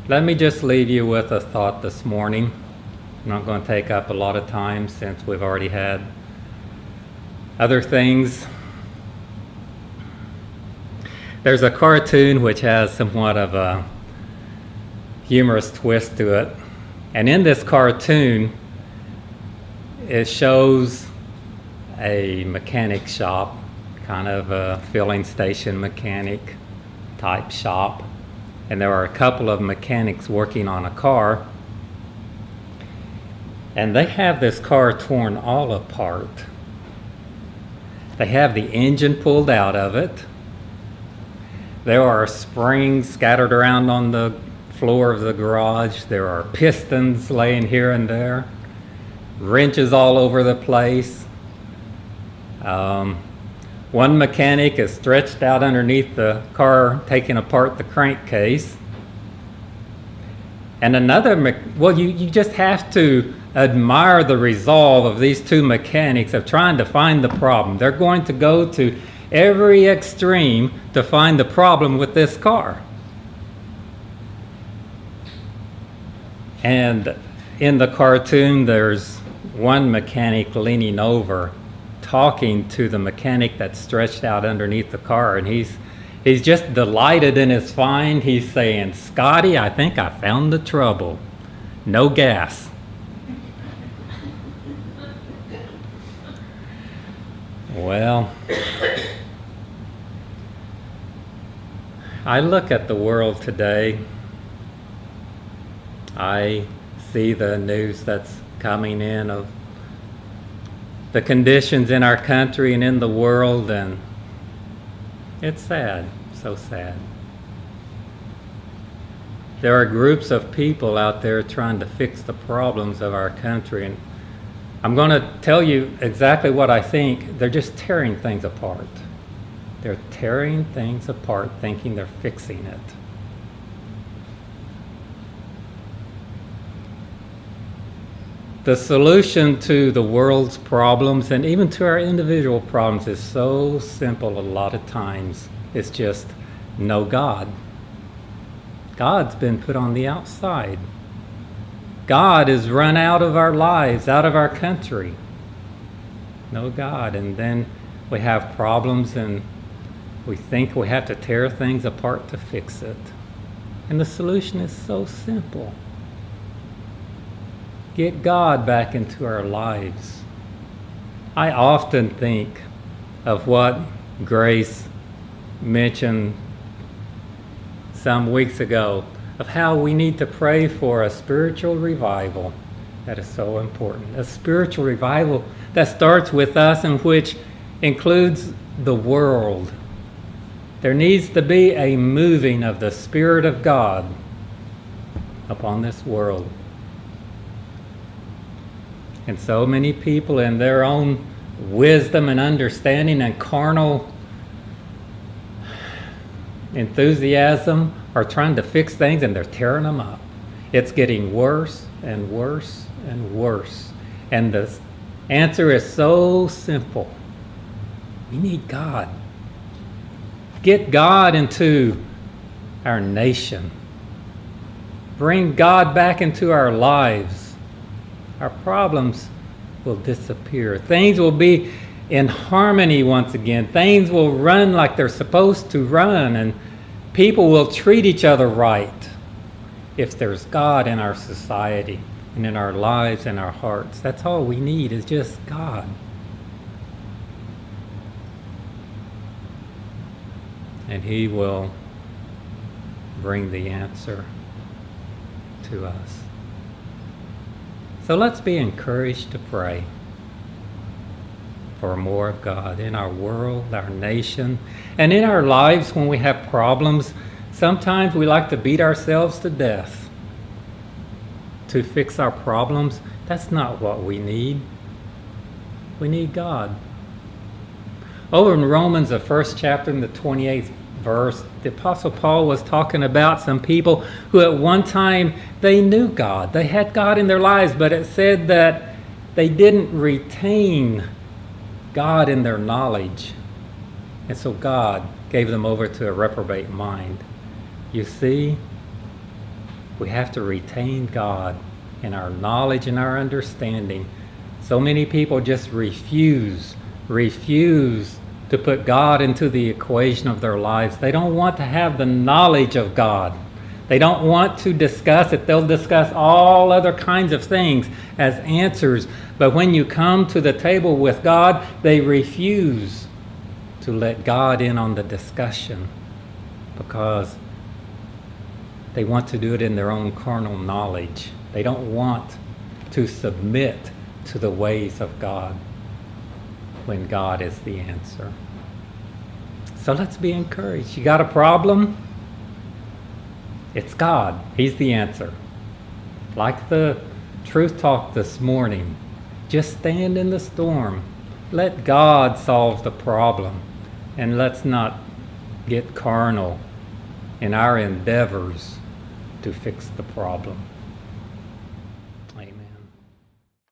Let me just leave you with a thought this morning. I'm not going to take up a lot of time since we've already had other things. There's a cartoon which has somewhat of a humorous twist to it. And in this cartoon, it shows a mechanic shop, kind of a filling station mechanic type shop. And there are a couple of mechanics working on a car, and they have this car torn all apart. They have the engine pulled out of it. There are springs scattered around on the floor of the garage. There are pistons laying here and there, wrenches all over the place. One mechanic is stretched out underneath the car taking apart the crankcase. And another, you just have to admire the resolve of these two mechanics of trying to find the problem. They're going to go to every extreme to find the problem with this car. And in the cartoon, there's one mechanic leaning over, talking to the mechanic that's stretched out underneath the car, and he's just delighted in his find. He's saying, "Scotty, I think I found the trouble. No gas." Well, I look at the world today. I see the news that's coming in of the conditions in our country and in the world, and it's sad, so sad. There are groups of people out there trying to fix the problems of our country, and I'm going to tell you exactly what I think. They're just tearing things apart. They're tearing things apart thinking they're fixing it. The solution to the world's problems and even to our individual problems is so simple a lot of times. It's just know God. God's been put on the outside. God is run out of our lives, out of our country. Know God. And then we have problems and we think we have to tear things apart to fix it. And the solution is so simple. Get God back into our lives. I often think of what Grace mentioned some weeks ago, of how we need to pray for a spiritual revival. That is so important. A spiritual revival that starts with us and which includes the world. There needs to be a moving of the Spirit of God upon this world. And so many people in their own wisdom and understanding and carnal enthusiasm are trying to fix things, and they're tearing them up. It's getting worse and worse and worse. And the answer is so simple. We need God. Get God into our nation. Bring God back into our lives. Our problems will disappear. Things will be in harmony once again. Things will run like they're supposed to run, and people will treat each other right if there's God in our society and in our lives and our hearts. That's all we need, is just God. And He will bring the answer to us. So let's be encouraged to pray for more of God in our world, our nation, and in our lives. When we have problems, sometimes we like to beat ourselves to death to fix our problems. That's not what we need. We need God. Over in Romans, the first chapter, in the 28th verse, the Apostle Paul was talking about some people who at one time, they knew God. They had God in their lives, but it said that they didn't retain God in their knowledge. And so God gave them over to a reprobate mind. You see, we have to retain God in our knowledge and our understanding. So many people just refuse to put God into the equation of their lives. They don't want to have the knowledge of God. They don't want to discuss it. They'll discuss all other kinds of things as answers. But when you come to the table with God, they refuse to let God in on the discussion because they want to do it in their own carnal knowledge. They don't want to submit to the ways of God when God is the answer. So let's be encouraged. You got a problem? It's God. He's the answer. Like the truth talk this morning, just stand in the storm. Let God solve the problem. And let's not get carnal in our endeavors to fix the problem.